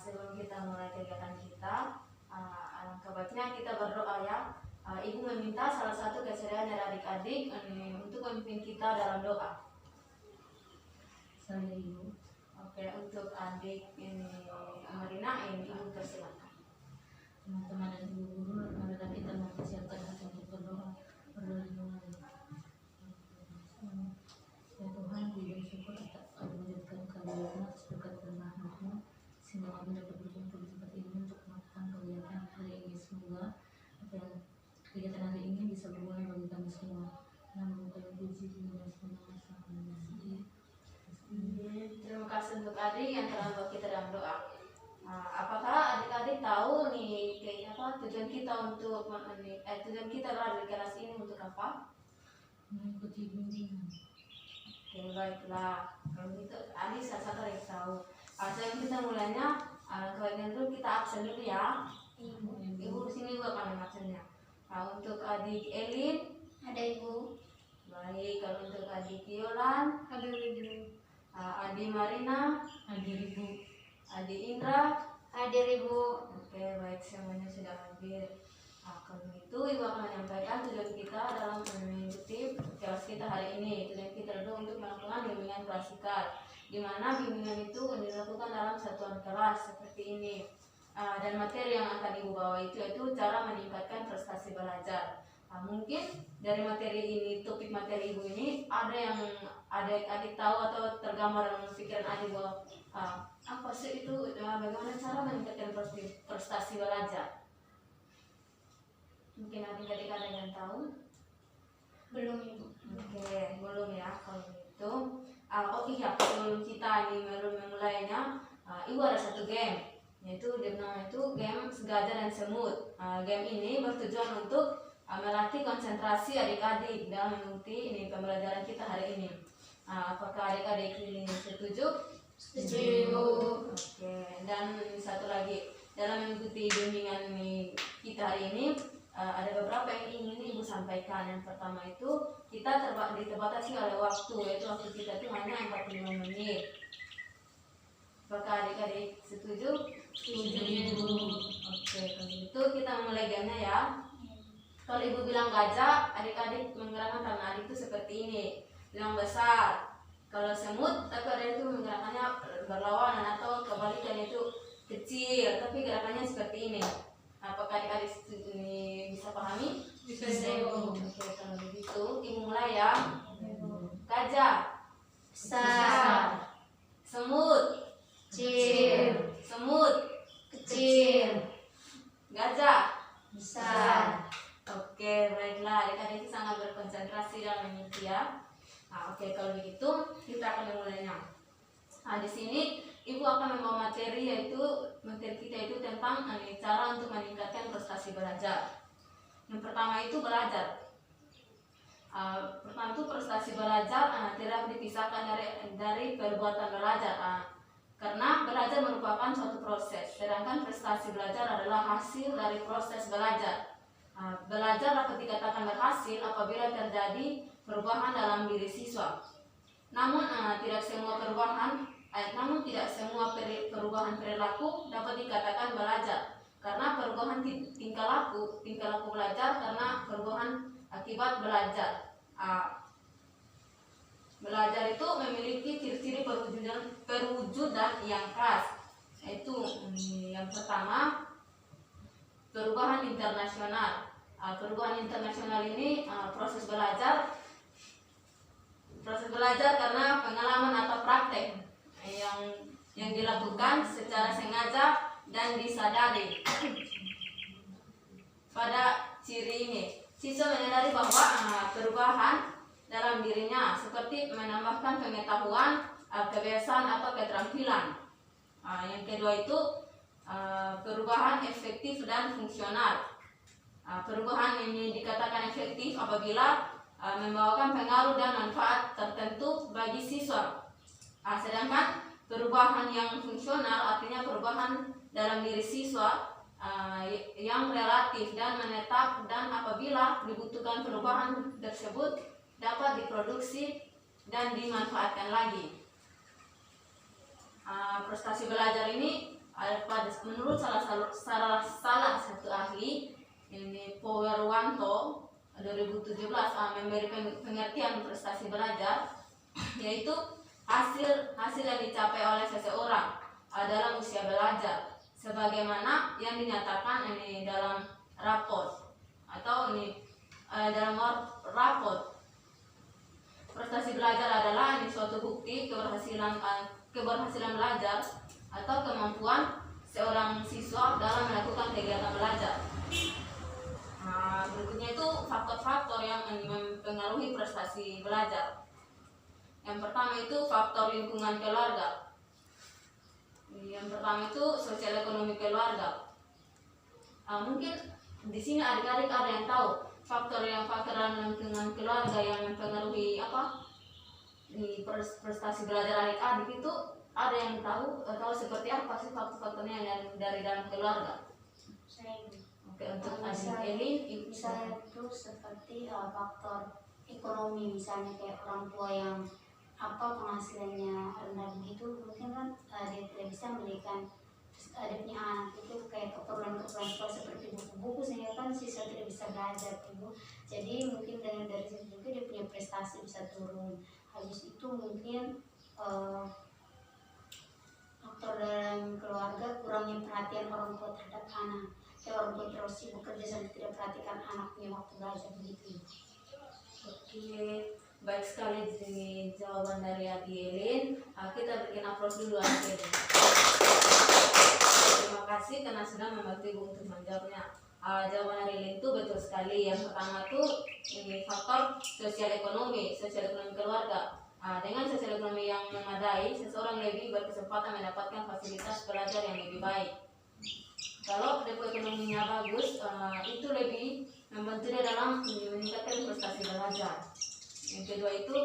Sebelum kita mulai kegiatan kita, alangkah baiknya kita berdoa ya. Ibu meminta salah satu kesediaan dari adik-adik untuk memimpin kita dalam doa. Saya Ibu. Oke, untuk adik ini Marina, ini Ibu persilakan. Teman-teman dan ibu guru, marilah kita mempersiapkan hati untuk berdoa. Berdoa dimulai. Ya Tuhan, kami bersyukur atas wujudkan kalian atas berkat dan rahmat-Mu, sehingga kami dapat berkumpul di tempat ini untuk melakukan kegiatan hari ini. Semoga kegiatan hari ini bisa berguna bagi kami semua. Namun kami puji dan sama-sama. Terima kasih untuk adik yang telah membawa kita dalam doa. Apakah adik-adik tahu nih kayak apa tujuan kita untuk tujuan kita berada di kelas ini untuk apa? Mengikuti bimbingan. Oke, baiklah. Kalau gitu, adik salah satu yang tahu. Sebelum kita mulainya, kalian dulu kita absen dulu ya. Ibu sini gua akan absennya. Untuk adik Elin, Ada Ibu. baik. Kalau untuk adik Yolan, Ada Ibu. adik Marina, Hadir Ibu. adik Indra. Hadir Ibu. Oke, baik, semuanya sudah hadir. Kalau itu Ibu akan menyampaikan tujuan kita dalam mengikuti kelas kita hari ini. Tujuan kita itu untuk melakukan bimbingan klasikal, di mana bimbingan itu dilakukan dalam satuan kelas seperti ini. Dan materi yang akan Ibu bawa itu yaitu cara meningkatkan prestasi belajar. Mungkin dari materi ini, topik materi Ibu ini, ada yang adik-adik tahu atau tergambar dalam pikiran adik bahwa apa sih itu, bagaimana cara meningkatkan prestasi belajar. Mungkin adik-adik ada yang tahu? Belum Ibu. Oke, belum ya. Kalau gitu, oh iya, sebelum kita ini memulainya, Ibu ada satu game, yaitu namanya itu game Segajah dan Semut. Game ini bertujuan untuk melatih konsentrasi adik-adik dalam mengikuti ini pembelajaran kita hari ini. Apakah adik-adik ini setuju? Setuju Ibu. Oke, dan satu lagi, dalam mengikuti bimbingan ini kita hari ini, ada beberapa yang ingin Ibu sampaikan. Yang pertama itu kita terbatasi oleh waktu, yaitu waktu kita itu hanya 45 menit. Apakah adik-adik setuju? Setuju Ibu. Oke, kalau gitu kita mulai gamenya ya. Kalau Ibu bilang gajah, adik-adik menggerakkan tangan adik itu seperti ini, bilang besar. Kalau semut, tapi ada itu menggerakkannya berlawanan atau kebalikannya itu kecil, tapi gerakannya seperti ini. Apakah adik-adik ini bisa pahami? Bisa Ibu. Oke, kalau begitu Ibu mulai ya. Gajah, Besar. semut, Kecil. semut, Kecil. gajah. Besar. Oke, baiklah, adik-adik sangat berkonsentrasi dalam mengikuti ya. Oke, kalau begitu kita akan memulainya. Di sini Ibu akan membawa materi, yaitu materi kita itu tentang cara untuk meningkatkan prestasi belajar. Yang pertama itu belajar. Pertama itu prestasi belajar tidak dipisahkan dari perbuatan belajar. Karena belajar merupakan suatu proses, sedangkan prestasi belajar adalah hasil dari proses belajar. Belajar dapat dikatakan berhasil apabila terjadi perubahan dalam diri siswa. Namun tidak semua perubahan perilaku dapat dikatakan belajar, karena perubahan tingkah laku belajar karena perubahan akibat belajar. Belajar itu memiliki ciri-ciri perwujudan yang khas, yaitu yang pertama, perubahan internasional. Perubahan internasional ini proses belajar karena pengalaman atau praktek yang dilakukan secara sengaja dan disadari. Pada ciri ini, siswa menyadari bahwa perubahan dalam dirinya seperti menambahkan pengetahuan, kebiasaan atau keterampilan. Yang kedua itu perubahan efektif dan fungsional. Perubahan ini dikatakan efektif apabila membawakan pengaruh dan manfaat tertentu bagi siswa. Sedangkan perubahan yang fungsional artinya perubahan dalam diri siswa yang relatif dan menetap, dan apabila dibutuhkan perubahan tersebut dapat diproduksi dan dimanfaatkan lagi. Prestasi belajar ini Menurut salah satu ahli ini Powerwanto 2017 memberi pengertian prestasi belajar yaitu hasil yang dicapai oleh seseorang dalam usia belajar sebagaimana yang dinyatakan ini dalam raport atau ini dalam raport. Prestasi belajar adalah ini suatu bukti keberhasilan belajar atau kemampuan seorang siswa dalam melakukan kegiatan belajar. Berikutnya itu faktor-faktor yang mempengaruhi prestasi belajar. Yang pertama itu faktor lingkungan keluarga. Yang pertama itu sosial ekonomi keluarga. Mungkin di sini adik-adik ada yang tahu faktor lingkungan keluarga yang mempengaruhi di prestasi belajar adik-adik itu, ada yang tahu atau seperti apa sih faktor-faktornya yang dari dalam keluarga? Saya Oke, untuk adik Elin, misalnya itu seperti faktor ekonomi, misalnya kayak orang tua yang penghasilannya rendah begitu, mungkin kan dia tidak bisa memberikan dia punya anak itu kayak keperluan-keperluan sekolah seperti buku-buku, sehingga kan siswa tidak bisa belajar ibu. Jadi mungkin dari situ juga dia punya prestasi bisa turun. Habis itu mungkin faktor dalam keluarga, kurangnya perhatian orang tua terhadap anak. Kayak orang tua terus sibuk kerja sampai tidak perhatikan anaknya waktu belajar begitu. Oke, baik sekali jawaban dari Adi Elin. Kita bikin upload dulu aja. Terima kasih karena sudah membantu Ibu untuk menjawabnya. Jawaban dari Elin itu betul sekali. Yang pertama tuh ini faktor sosial ekonomi keluarga. Dengan sosial ekonomi yang memadai, seseorang lebih berkesempatan mendapatkan fasilitas belajar yang lebih baik. Kalau depo ekonominya bagus, itu lebih membantu dia dalam meningkatkan prestasi belajar. Yang kedua itu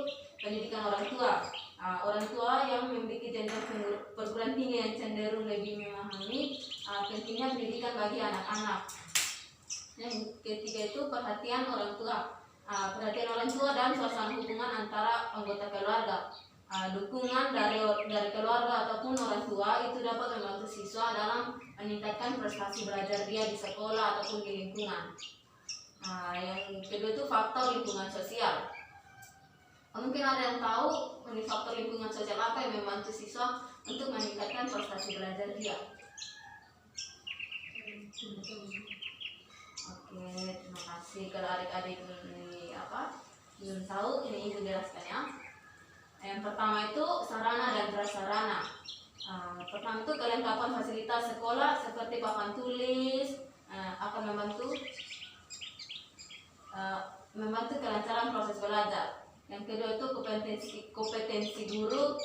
pendidikan orang tua. Orang tua yang memiliki jenjang perguruan tinggi yang cenderung lebih memahami pentingnya pendidikan bagi anak-anak. Yang ketiga itu perhatian orang tua. Perhatian orang tua dan suasana hubungan antara anggota keluarga. Dukungan dari keluarga ataupun orang tua itu dapat membantu siswa dalam meningkatkan prestasi belajar dia di sekolah ataupun di lingkungan. Yang kedua itu faktor lingkungan sosial. Mungkin ada yang tahu faktor lingkungan sosial apa yang membantu siswa untuk meningkatkan prestasi belajar dia. Oke, terima kasih. Kalau adik-adik ini belum tahu, ini Ibu jelaskan ya. Yang pertama itu sarana dan prasarana. Pertama itu kelengkapan fasilitas sekolah seperti papan tulis akan membantu kelancaran proses belajar. Yang kedua itu kompetensi guru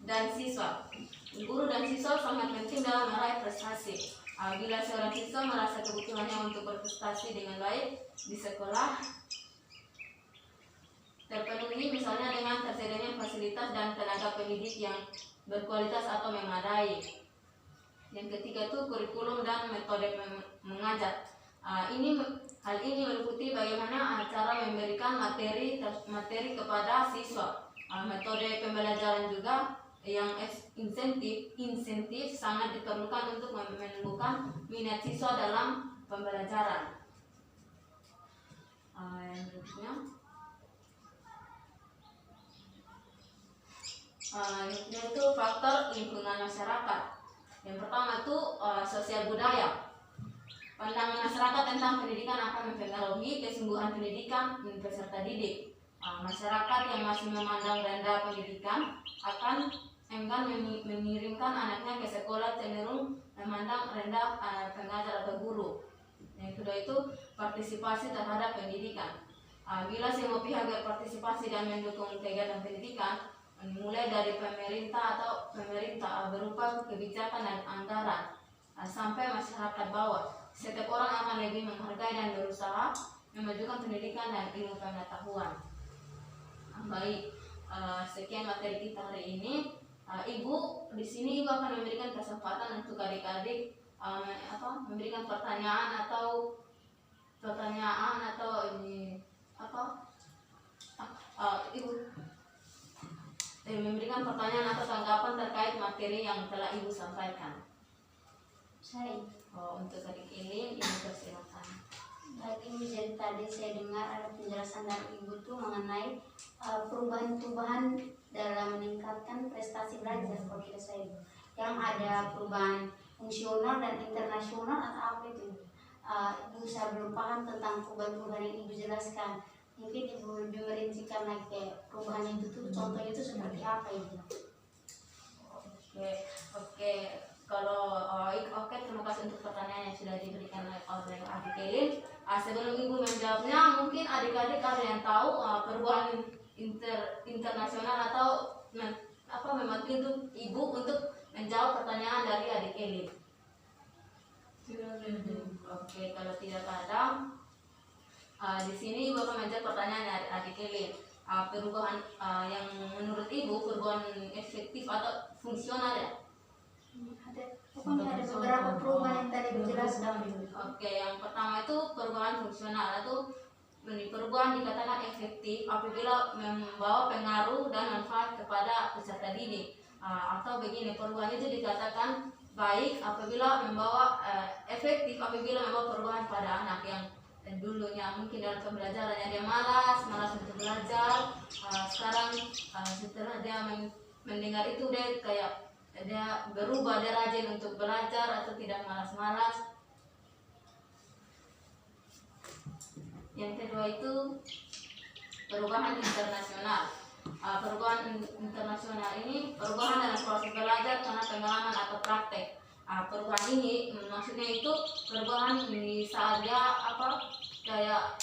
dan siswa. Guru dan siswa sangat penting dalam meraih prestasi. Bila seorang siswa merasa kebutuhannya untuk berprestasi dengan baik di sekolah terpenuhi, misalnya dengan tersedianya fasilitas dan tenaga pendidik yang berkualitas atau memadai. Yang ketiga itu kurikulum dan metode mengajar. Hal ini meliputi bagaimana cara memberikan materi kepada siswa. Metode pembelajaran juga yang insentif sangat diperlukan untuk menumbuhkan minat siswa dalam pembelajaran. Yang berikutnya, yaitu faktor lingkungan masyarakat. Yang pertama itu sosial budaya. Pandangan masyarakat tentang pendidikan akan mempengaruhi kesungguhan pendidikan peserta didik. Masyarakat yang masih memandang rendah pendidikan akan enggan mengirimkan anaknya ke sekolah, cenderung memandang rendah pengajar atau guru. Yang kedua itu partisipasi terhadap pendidikan. Bila semua pihak berpartisipasi dan mendukung kegiatan pendidikan, mulai dari pemerintah berupa kebijakan dan anggaran sampai masyarakat bawah, setiap orang akan lebih menghargai dan berusaha memajukan pendidikan dan ilmu pengetahuan. Baik, sekian materi kita hari ini. Ibu di sini Ibu akan memberikan kesempatan untuk adik-adik memberikan pertanyaan atau ini Ibu memberikan pertanyaan atau tanggapan terkait materi yang telah Ibu sampaikan. Saya Untuk adik Elin, Ibu persilakan. baik, ini jadi tadi saya dengar ada penjelasan dari Ibu tuh mengenai perubahan-perubahan dalam meningkatkan prestasi belajar kalau tidak saya yang ada perubahan fungsional dan internasional atau apa itu. Ibu saya belum paham tentang perubahan-perubahan yang Ibu jelaskan. Mungkin Ibu lebih merincikan lagi kayak perubahan itu tuh contohnya itu seperti apa Ibu? Oke. Kalau oke, terima kasih untuk pertanyaan yang sudah diberikan oleh adik Elin. Sebelum Ibu menjawabnya, mungkin adik-adik ada yang tahu perubahan internasional atau memang itu Ibu untuk menjawab pertanyaan dari adik Elin. Oke, kalau tidak ada, di sini Ibu akan menjawab pertanyaan dari adik Elin. Perubahan yang menurut Ibu perubahan efektif atau fungsional ya? Pokoknya ada beberapa perubahan yang tadi dijelaskan. Oke, yang pertama itu perubahan fungsional itu perubahan dikatakan efektif apabila membawa pengaruh dan manfaat kepada peserta didik. Atau begini, perubahan itu dikatakan baik apabila membawa efektif apabila membawa perubahan pada anak yang dulunya mungkin dalam pembelajarannya dia malas untuk belajar. Sekarang setelah dia mendengar itu dia kayak dia berubah, dia rajin untuk belajar atau tidak malas-malas. Yang kedua itu perubahan internasional. Perubahan internasional ini perubahan dalam proses belajar karena pengalaman atau praktek. Perubahan ini maksudnya itu perubahan di saat dia kayak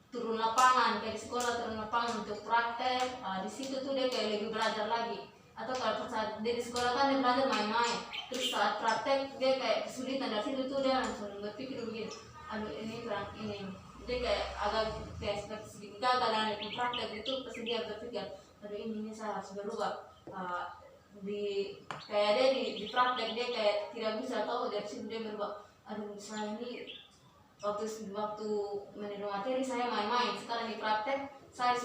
turun lapangan, kayak di sekolah turun lapangan untuk praktek. Di situ tuh dia kayak lebih belajar lagi. Atau kalau saat dia di sekolah kan dia belajar main-main, terus saat praktek dia kayak kesulitan, dari situ tuh dia langsung berpikir begini, aduh ini kurang ini, dia kayak agak sedikit gagal dalam praktek itu, pasti dia berpikir, aduh ini saya harus berubah. Kayak dia di praktek dia kayak tidak bisa tahu, dari situ dia berubah, aduh saya ini waktu menerima materi saya main-main, sekarang di praktek saya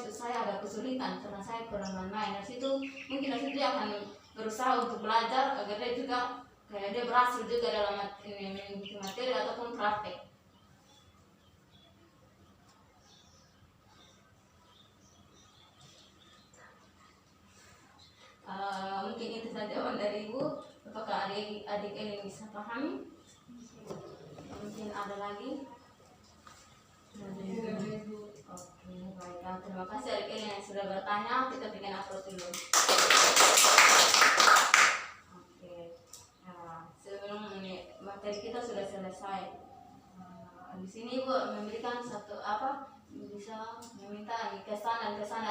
agak kesulitan karena saya kurang main-main. Dari situ mungkin dari situ dia akan berusaha untuk belajar agar dia juga kayak dia berhasil juga dalam mengikuti materi ataupun praktek. Mungkin itu saja jawaban dari Ibu. Apakah adik ini bisa pahami? Mungkin ada lagi? Oke, baiklah. Terima kasih adik Elin yang sudah bertanya. Kita bikin upload dulu. Oke. Sebelum materi kita sudah selesai. Di sini Ibu memberikan bisa meminta kesan dan kesan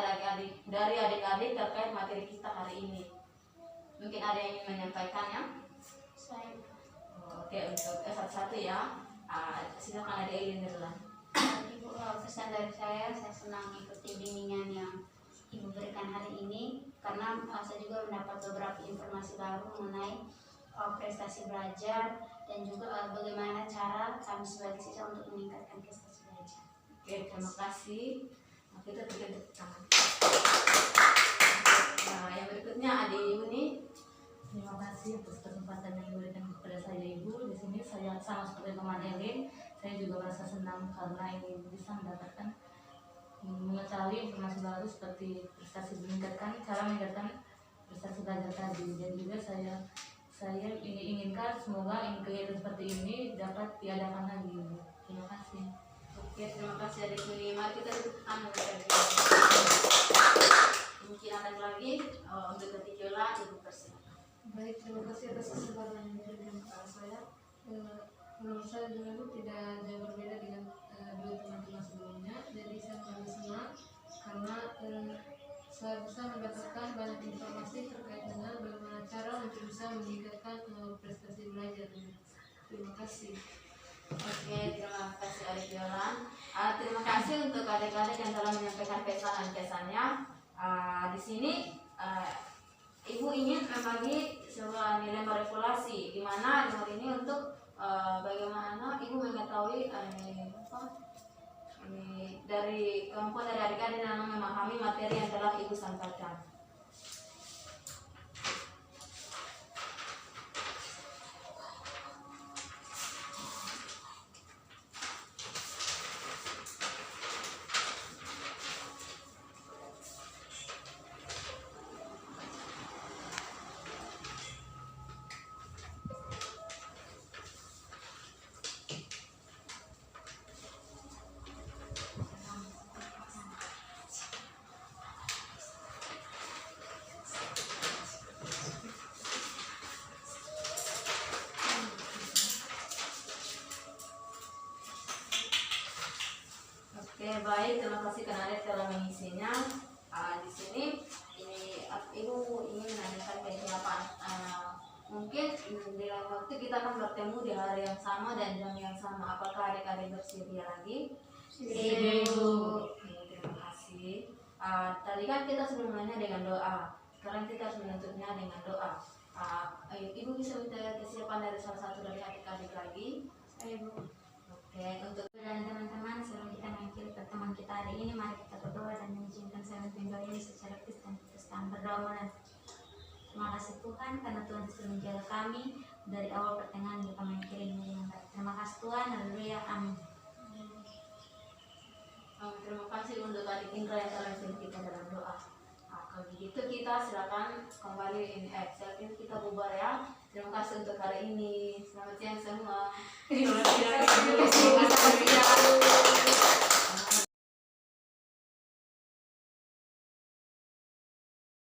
dari adik-adik terkait materi kita hari ini. Mungkin ada yang ingin menyampaikannya? Saya Oke, untuk satu-satu ya. Silakan adik Elin dulu. Ibu, pesan dari saya senang mengikuti bimbingan yang Ibu berikan hari ini karena saya juga mendapat beberapa informasi baru mengenai prestasi belajar dan juga bagaimana cara kami sebagai siswa untuk meningkatkan prestasi belajar. Oke, terima kasih. Kita berikan tepuk tangan. Yang berikutnya adik Yuni. Terima kasih atas kesempatan yang diberikan kepada saya Ibu. Di sini saya sama seperti teman Elin, saya juga merasa senang karena ini bisa mengetahui informasi baru seperti cara meningkatkan prestasi belajar tadi. Dan juga saya inginkan semoga kegiatan seperti ini dapat diadakan lagi. Terima kasih. Oke, terima kasih adik Yuni. Mari kita tepuk tangan. Mungkin ada lagi untuk ketiga Ibu persilakan. Baik, terima kasih atas kesempatan yang diberikan kepada saya. Menurut saya juga itu tidak jauh berbeda dengan dua teman-teman sebelumnya. Jadi saya merasa senang karena saya bisa mendapatkan banyak informasi terkait dengan bagaimana cara untuk bisa meningkatkan prestasi belajar. Terima kasih. Oke, terima kasih adik Yolan. Terima kasih untuk adik-adik yang telah menyampaikan kesan-kesannya. Di sini Ibu ingin membagi sebuah nilai manipulasi di mana hari ini untuk bagaimana Ibu mengetahui dari kemampuan dari adik-adik dalam memahami materi yang telah Ibu sampaikan. baik, terima kasih karena Adet telah mengisinya. Di sini ini Ibu ingin menanyakan kesiapan. Mungkin di lain waktu kita akan bertemu di hari yang sama dan jam yang sama. Apakah adik-adik bersedia lagi? Ibu. Terima kasih. Tadi kan kita sudah mulainya dengan doa. Sekarang kita harus menutupnya dengan doa. Ibu bisa minta kesiapan dari salah satu dari adik-adik lagi. Ibu. Oke, untuk Dan teman-teman, sebelum kita mengakhiri pertemuan kita hari ini, mari kita berdoa dan mengizinkan Seven Finger ini secara Kristen kita sedang berdoa mulai. Terima kasih Tuhan karena Tuhan sudah menjaga kami dari awal pertengahan kita mengakhiri ini dengan baik. Terima kasih Tuhan, haleluya, amin. terima kasih untuk adik Indra yang telah membantu kita dalam doa. Kalau begitu kita silakan kembali ini kita bubar ya. Terima kasih untuk hari ini. Selamat siang semua. Terima kasih.